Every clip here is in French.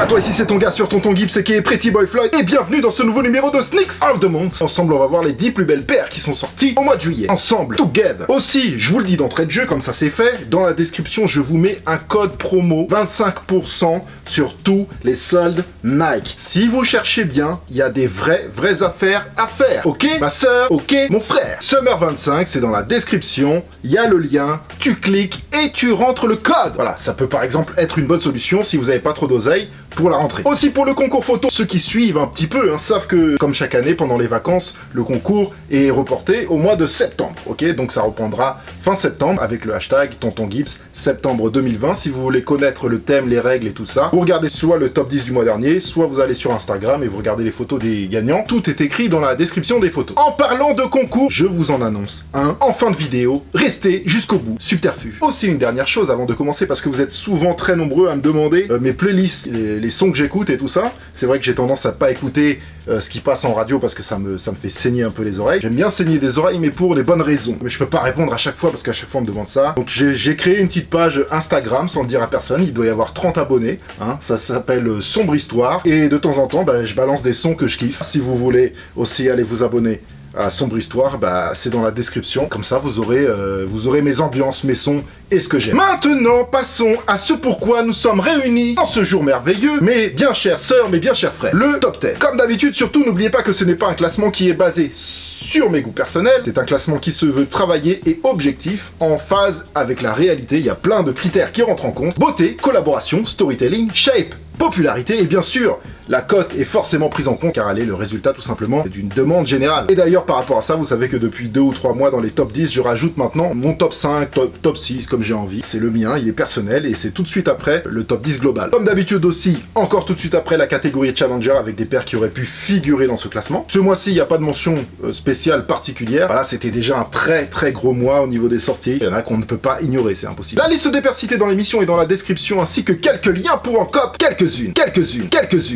toi, ici c'est ton gars sur Tonton Gibbs qui est Pretty Boy Floyd et bienvenue dans ce nouveau numéro de Sneaks of the Month. Ensemble, on va voir les 10 plus belles paires qui sont sorties au mois de juillet. Ensemble, together. Aussi, je vous le dis d'entrée de jeu, comme ça c'est fait, dans la description, je vous mets un code promo 25% sur tous les soldes Nike. Si vous cherchez bien, il y a des vraies affaires à faire. Ok, ma soeur, ok, mon frère. Summer 25, c'est dans la description, il y a le lien, tu cliques et tu rentres le code. Voilà, ça peut par exemple être une bonne solution si vous n'avez pas trop d'oseille pour la rentrée. Aussi pour le concours photo, ceux qui suivent un petit peu savent que, comme chaque année, pendant les vacances, le concours est reporté au mois de septembre. Ok, donc ça reprendra fin septembre avec le hashtag Tonton Gibbs septembre 2020. Si vous voulez connaître le thème, les règles et tout ça, vous regardez soit le top 10 du mois dernier, soit vous allez sur Instagram et vous regardez les photos des gagnants. Tout est écrit dans la description des photos. En parlant de concours, je vous en annonce un en fin de vidéo. Restez jusqu'au bout. Subterfuge. Aussi une dernière chose avant de commencer, parce que vous êtes souvent très nombreux à me demander mes playlists, les sons que j'écoute et tout ça. C'est vrai que j'ai tendance à pas écouter ce qui passe en radio parce que ça me fait saigner un peu les oreilles. J'aime bien saigner des oreilles, mais pour les bonnes raisons. Mais je peux pas répondre à chaque fois parce qu'à chaque fois on me demande ça. Donc j'ai créé une petite page Instagram sans le dire à personne. Il doit y avoir 30 abonnés. Ça s'appelle Sombre Histoire. Et de temps en temps, je balance des sons que je kiffe. Si vous voulez aussi aller vous abonner à Sombre Histoire, c'est dans la description. Comme ça, vous aurez mes ambiances, mes sons et ce que j'aime. Maintenant, passons à ce pourquoi nous sommes réunis en ce jour merveilleux, mes bien chères sœurs, mes bien chers frères, le top 10. Comme d'habitude, surtout, n'oubliez pas que ce n'est pas un classement qui est basé sur mes goûts personnels, c'est un classement qui se veut travaillé et objectif, en phase avec la réalité. Il y a plein de critères qui rentrent en compte. Beauté, collaboration, storytelling, shape, popularité et bien sûr, la cote est forcément prise en compte car elle est le résultat tout simplement d'une demande générale. Et d'ailleurs par rapport à ça, vous savez que depuis 2 ou 3 mois dans les top 10, je rajoute maintenant mon top 5, top 6 comme j'ai envie. C'est le mien, il est personnel et c'est tout de suite après le top 10 global. Comme d'habitude aussi, encore tout de suite après la catégorie Challenger avec des paires qui auraient pu figurer dans ce classement. Ce mois-ci, il n'y a pas de mention spéciale particulière. Voilà, c'était déjà un très gros mois au niveau des sorties. Il y en a qu'on ne peut pas ignorer, c'est impossible. La liste des paires citées dans l'émission est dans la description ainsi que quelques liens pour en cop. Quelques-unes.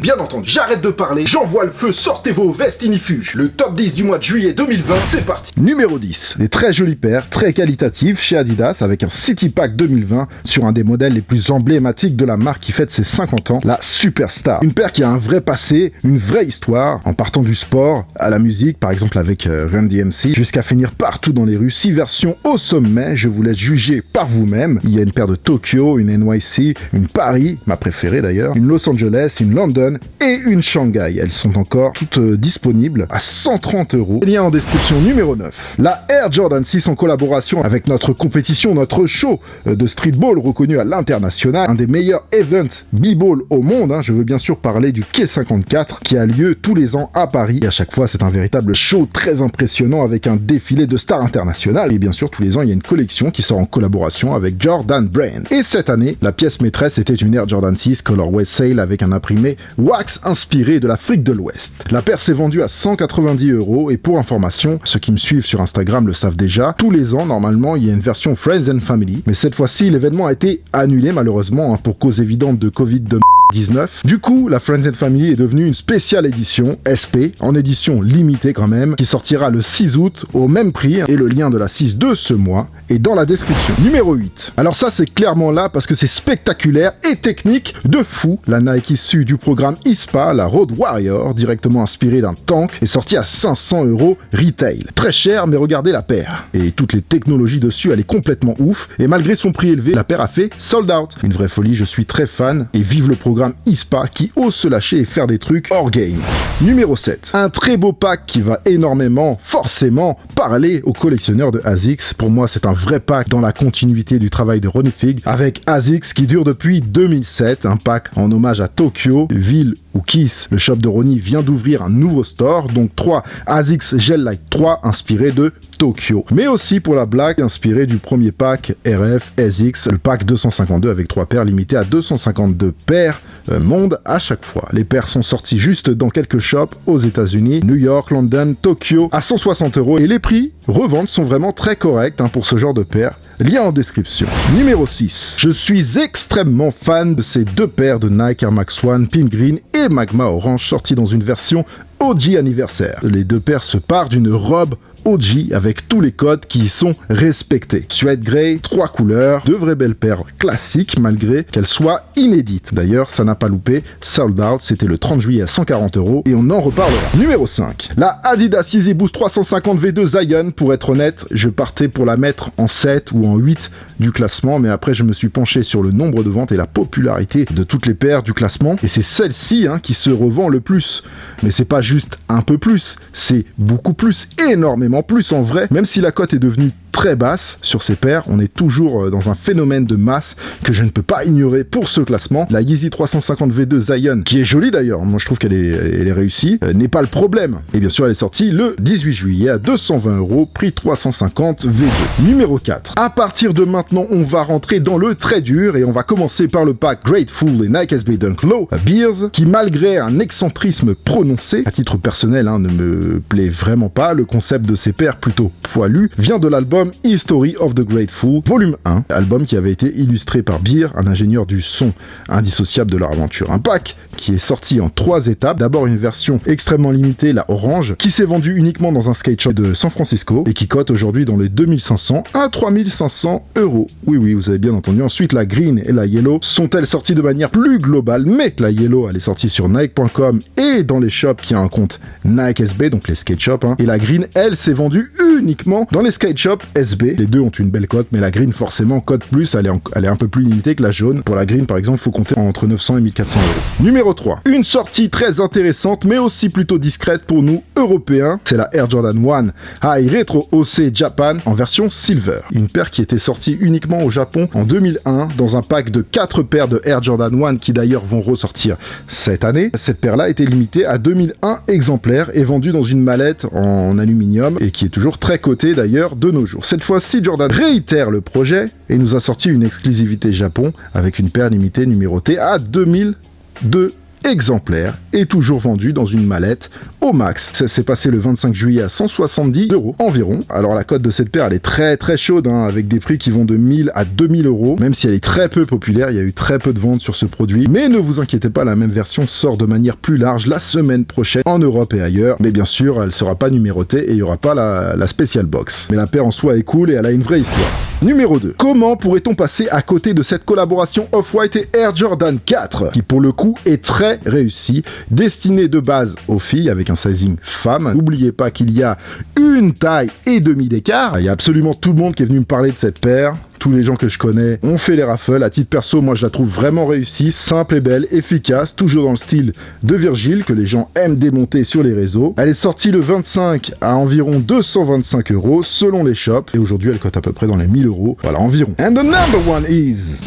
Bien entendu, j'arrête de parler, j'envoie le feu, sortez vos vestes inifuges. Le top 10 du mois de juillet 2020, c'est parti. Numéro 10, des très jolies paires, très qualitatives chez Adidas avec un City Pack 2020 sur un des modèles les plus emblématiques de la marque qui fête ses 50 ans, la Superstar. Une paire qui a un vrai passé, une vraie histoire, en partant du sport à la musique, par exemple avec Run DMC, jusqu'à finir partout dans les rues. 6 versions au sommet, je vous laisse juger par vous-même. Il y a une paire de Tokyo, une NYC, une Paris, ma préférée d'ailleurs, une Los Angeles, une London et une Shanghai. Elles sont encore toutes disponibles à 130 €. Lien en description. Numéro 9. La Air Jordan 6 en collaboration avec notre compétition, notre show de streetball reconnu à l'international, un des meilleurs events b-ball au monde. Je veux bien sûr parler du Quai 54 qui a lieu tous les ans à Paris. Et à chaque fois, c'est un véritable show très impressionnant avec un défilé de stars internationales. Et bien sûr, tous les ans, il y a une collection qui sort en collaboration avec Jordan Brand. Et cette année, la pièce maîtresse était une Air Jordan 6 colorway Sail avec un imprimé wax inspiré de l'Afrique de l'Ouest. La paire s'est vendue à 190 € et pour information, ceux qui me suivent sur Instagram le savent déjà, tous les ans, normalement, il y a une version Friends and Family, mais cette fois-ci, l'événement a été annulé malheureusement pour cause évidente de Covid-19. Du coup, la Friends and Family est devenue une spéciale édition, SP, en édition limitée quand même, qui sortira le 6 août au même prix et le lien de la 6 de ce mois est dans la description. Numéro 8. Alors ça, c'est clairement là parce que c'est spectaculaire et technique de fou. La Nike issue du programme ISPA, la Road Warrior, directement inspirée d'un tank, est sortie à 500 € retail. Très cher, mais regardez la paire. Et toutes les technologies dessus, elle est complètement ouf. Et malgré son prix élevé, la paire a fait sold out. Une vraie folie, je suis très fan et vive le programme ISPA qui ose se lâcher et faire des trucs hors game. Numéro 7. Un très beau pack qui va énormément, forcément, parler aux collectionneurs de ASICS. Pour moi, c'est un vrai pack dans la continuité du travail de Ronnie Fieg avec ASICS qui dure depuis 2007. Un pack en hommage à Tokyo, ville où Kiss, le shop de Ronnie, vient d'ouvrir un nouveau store. Donc 3 ASICS Gel Light 3 inspirés de Tokyo. Mais aussi pour la blague inspiré du premier pack RF ASICS, le pack 252 avec 3 paires limitées à 252 paires monde à chaque fois. Les paires sont sorties juste dans quelques shops aux États-Unis, New York, London, Tokyo à 160 € et les prix reventes sont vraiment très corrects pour ce genre de paires. Lien en description. Numéro 6. Je suis extrêmement fan de ces 2 paires de Nike Air Max One Pink Green et Magma Orange sorties dans une version OG anniversaire. Les 2 paires se partent d'une robe OG avec tous les codes qui y sont respectés. Suede Grey, 3 couleurs, de vraies belles paires classiques malgré qu'elles soient inédites. D'ailleurs, ça n'a pas loupé, sold out, c'était le 30 juillet à 140 € et on en reparlera. Numéro 5, la Adidas Yeezy Boost 350 V2 Zion. Pour être honnête, je partais pour la mettre en 7 ou en 8 du classement, mais après je me suis penché sur le nombre de ventes et la popularité de toutes les paires du classement, et c'est celle-ci qui se revend le plus. Mais c'est pas juste un peu plus, c'est beaucoup plus, énormément plus en vrai, même si la cote est devenue très basse sur ces paires, on est toujours dans un phénomène de masse que je ne peux pas ignorer pour ce classement. La Yeezy 350 V2 Zion, qui est jolie d'ailleurs, moi je trouve qu'elle est réussie, n'est pas le problème. Et bien sûr elle est sortie le 18 juillet à 220 €, prix 350 V2. Numéro 4. À partir de maintenant, on va rentrer dans le très dur et on va commencer par le pack Grateful et Nike SB Dunk Low Beers, qui malgré un excentrisme prononcé, à titre personnel ne me plaît vraiment pas, le concept de ces paires plutôt poilues vient de l'album History of the Grateful, volume 1, album qui avait été illustré par Beer, un ingénieur du son indissociable de leur aventure. Un pack qui est sorti en 3 étapes. D'abord une version extrêmement limitée, la orange, qui s'est vendue uniquement dans un skate shop de San Francisco et qui cote aujourd'hui dans les 2500 à 3500 €. Oui, vous avez bien entendu. Ensuite, la green et la yellow sont-elles sorties de manière plus globale, mais la yellow, elle est sortie sur Nike.com et dans les shops qui a un compte Nike SB, donc les skate shops, et la green, elle, s'est vendue uniquement dans les skate shops SB. Les deux ont une belle cote, mais la green, forcément, cote plus, elle est un peu plus limitée que la jaune. Pour la green, par exemple, faut compter entre 900 et 1400 €. Numéro 3. Une sortie très intéressante, mais aussi plutôt discrète pour nous, Européens. C'est la Air Jordan 1 High Retro OC Japan en version Silver. Une paire qui était sortie uniquement au Japon en 2001, dans un pack de 4 paires de Air Jordan 1 qui d'ailleurs vont ressortir cette année. Cette paire-là était limitée à 2001 exemplaires et vendue dans une mallette en aluminium et qui est toujours très cotée d'ailleurs de nos jours. Cette fois-ci, Jordan réitère le projet et nous a sorti une exclusivité Japon avec une paire limitée numérotée à 2002 exemplaires et toujours vendue dans une mallette au max. Ça s'est passé le 25 juillet à 170 € environ. Alors la cote de cette paire, elle est très très chaude, avec des prix qui vont de 1000 à 2000 €, même si elle est très peu populaire, il y a eu très peu de ventes sur ce produit. Mais ne vous inquiétez pas, la même version sort de manière plus large la semaine prochaine en Europe et ailleurs. Mais bien sûr, elle sera pas numérotée et il y aura pas la special box. Mais la paire en soi est cool et elle a une vraie histoire. Numéro 2. Comment pourrait-on passer à côté de cette collaboration Off-White et Air Jordan 4, qui pour le coup est très réussie, destinée de base aux filles avec un sizing femme. N'oubliez pas qu'il y a une taille et demi d'écart. Il y a absolument tout le monde qui est venu me parler de cette paire. Tous les gens que je connais ont fait les raffles. À titre perso, moi je la trouve vraiment réussie, simple et belle, efficace, toujours dans le style de Virgil que les gens aiment démonter sur les réseaux. Elle est sortie le 25 à environ 225 € selon les shops et aujourd'hui elle cote à peu près dans les 1000 €. Voilà, environ. And the number one is...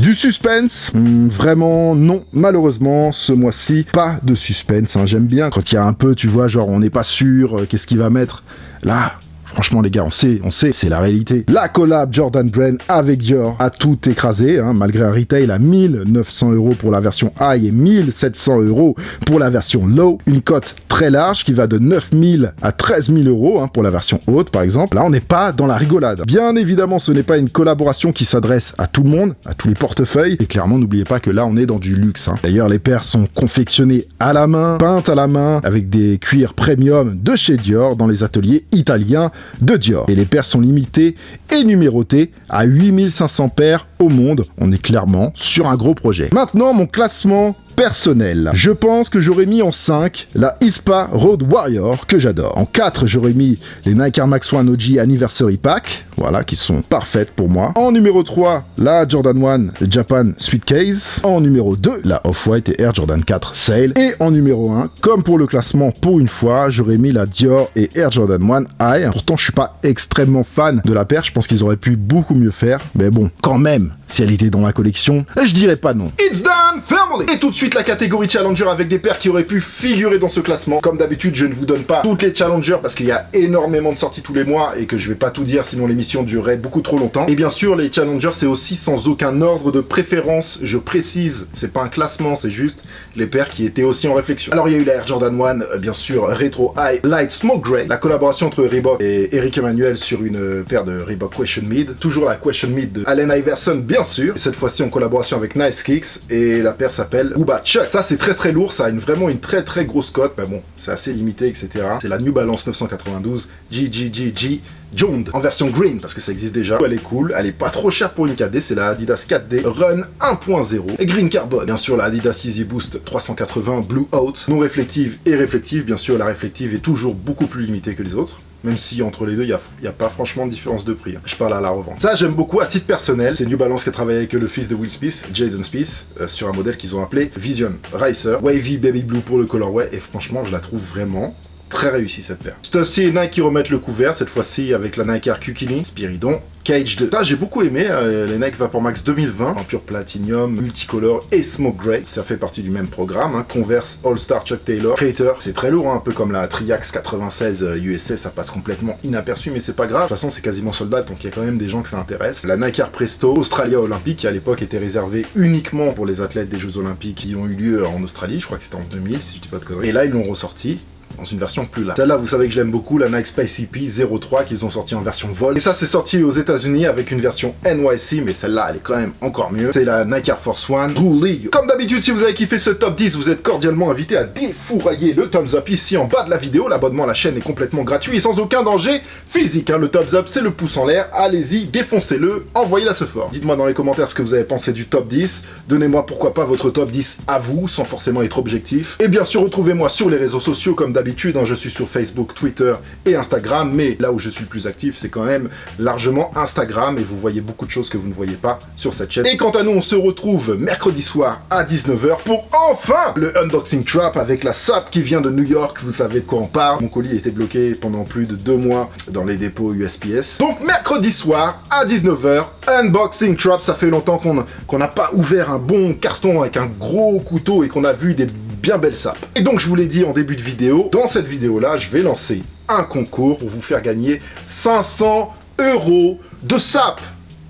Du suspense? Vraiment non, malheureusement ce mois-ci pas de suspense, j'aime bien quand il y a un peu, tu vois, genre on n'est pas sûr, qu'est-ce qu'il va mettre là. Franchement les gars, on sait, c'est la réalité. La collab Jordan Brand avec Dior a tout écrasé, malgré un retail à 1900 € pour la version high et 1700 € pour la version low. Une cote très large qui va de 9000 à 13 000 € pour la version haute par exemple. Là on n'est pas dans la rigolade. Bien évidemment ce n'est pas une collaboration qui s'adresse à tout le monde, à tous les portefeuilles. Et clairement n'oubliez pas que là on est dans du luxe. D'ailleurs les paires sont confectionnées à la main, peintes à la main, avec des cuirs premium de chez Dior dans les ateliers italiens de Dior. Et les paires sont limitées et numérotées à 8500 paires au monde. On est clairement sur un gros projet. Maintenant, mon classement personnel. Je pense que j'aurais mis en 5 la ISPA Road Warrior, que j'adore. En 4, j'aurais mis les Nike Air Max 1 OG Anniversary Pack, voilà, qui sont parfaites pour moi. En numéro 3, la Jordan 1 Japan Suitcase. En numéro 2, la Off-White et Air Jordan 4 Sail. Et en numéro 1, comme pour le classement pour une fois, j'aurais mis la Dior et Air Jordan 1 High. Pourtant, je suis pas extrêmement fan de la paire, je pense qu'ils auraient pu beaucoup mieux faire. Mais bon, quand même, si elle était dans la collection, je dirais pas non. It's done, family! Et tout de suite, la catégorie Challenger avec des paires qui auraient pu figurer dans ce classement. Comme d'habitude, je ne vous donne pas toutes les Challengers parce qu'il y a énormément de sorties tous les mois et que je vais pas tout dire sinon l'émission durerait beaucoup trop longtemps. Et bien sûr, les Challengers, c'est aussi sans aucun ordre de préférence. Je précise, c'est pas un classement, c'est juste les paires qui étaient aussi en réflexion. Alors, il y a eu la Air Jordan 1, bien sûr, Retro High Light Smoke Grey, la collaboration entre Reebok et Eric Emmanuel sur une paire de Reebok Question Mid. Toujours la Question Mid de Allen Iverson, bien sûr. Et cette fois-ci en collaboration avec Nice Kicks et la paire s'appelle Uba Flat Chuck. Ça c'est très lourd, ça a vraiment une très grosse cote, mais bon, c'est assez limité, etc. C'est la New Balance 992 GGGG Jones en version green, parce que ça existe déjà. Elle est cool, elle est pas trop chère pour une 4D, c'est la Adidas 4D Run 1.0 et Green Carbon. Bien sûr, la Adidas Easy Boost 380 Blue Out, non réflective et réflective. Bien sûr, la réflective est toujours beaucoup plus limitée que les autres. Même si entre les deux, il n'y a pas franchement de différence de prix. Je parle à la revente. Ça, j'aime beaucoup à titre personnel. C'est New Balance qui a travaillé avec le fils de Will Smith, Jaden Smith, sur un modèle qu'ils ont appelé Vision Racer. Wavy Baby Blue pour le colorway. Et franchement, je la trouve vraiment très réussie cette paire. C'est aussi Nike qui remettent le couvert, cette fois-ci avec la Nike Air Kukini, Spiridon, Cage 2. Ça, j'ai beaucoup aimé, les Nike Vapor Max 2020, en pur platinum, multicolore et smoke grey. Ça fait partie du même programme, hein. Converse All-Star Chuck Taylor, Creator. C'est très lourd, hein, un peu comme la Triax 96 USA, ça passe complètement inaperçu, mais c'est pas grave. De toute façon, c'est quasiment soldat, donc il y a quand même des gens que ça intéresse. La Nike Air Presto Australia Olympique, qui à l'époque était réservée uniquement pour les athlètes des Jeux Olympiques qui ont eu lieu en Australie, je crois que c'était en 2000, si je dis pas de conneries. Et là, ils l'ont ressorti dans une version plus large. Celle-là, vous savez que je l'aime beaucoup, la Nike Spicy P 03 qu'ils ont sorti en version vol. Et ça, c'est sorti aux États-Unis avec une version NYC, mais celle-là, elle est quand même encore mieux. C'est la Nike Air Force One True League. Comme d'habitude, si vous avez kiffé ce top 10, vous êtes cordialement invité à défourailler le thumbs up ici en bas de la vidéo. L'abonnement à la chaîne est complètement gratuit et sans aucun danger physique. Hein. Le thumbs up, c'est le pouce en l'air. Allez-y, défoncez-le, envoyez-la ce fort. Dites-moi dans les commentaires ce que vous avez pensé du top 10. Donnez-moi pourquoi pas votre top 10 à vous, sans forcément être objectif. Et bien sûr, retrouvez-moi sur les réseaux sociaux comme d'habitude. Hein. Je suis sur Facebook, Twitter et Instagram, mais là où je suis le plus actif, c'est quand même largement Instagram, et vous voyez beaucoup de choses que vous ne voyez pas sur cette chaîne. Et quant à nous, on se retrouve mercredi soir à 19h pour enfin le unboxing trap avec la SAP qui vient de New York, vous savez de quoi on parle. Mon colis était bloqué pendant plus de 2 mois dans les dépôts USPS. Donc mercredi soir à 19h, unboxing trap. Ça fait longtemps qu'on n'a pas ouvert un bon carton avec un gros couteau et qu'on a vu des bien belle sape. Et donc je vous l'ai dit en début de vidéo, dans cette vidéo là je vais lancer un concours pour vous faire gagner 500 € de sape.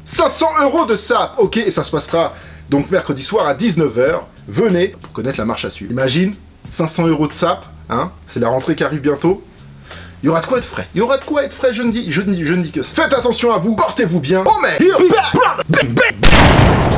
500 € de sape, ok, et ça se passera donc mercredi soir à 19h. Venez pour connaître la marche à suivre. Imagine, 500 € de sape, hein, c'est la rentrée qui arrive bientôt. Il y aura de quoi être frais. Il y aura de quoi être frais, je ne dis que ça. Faites attention à vous, portez-vous bien. Oh mais, here, bang, bang, bang.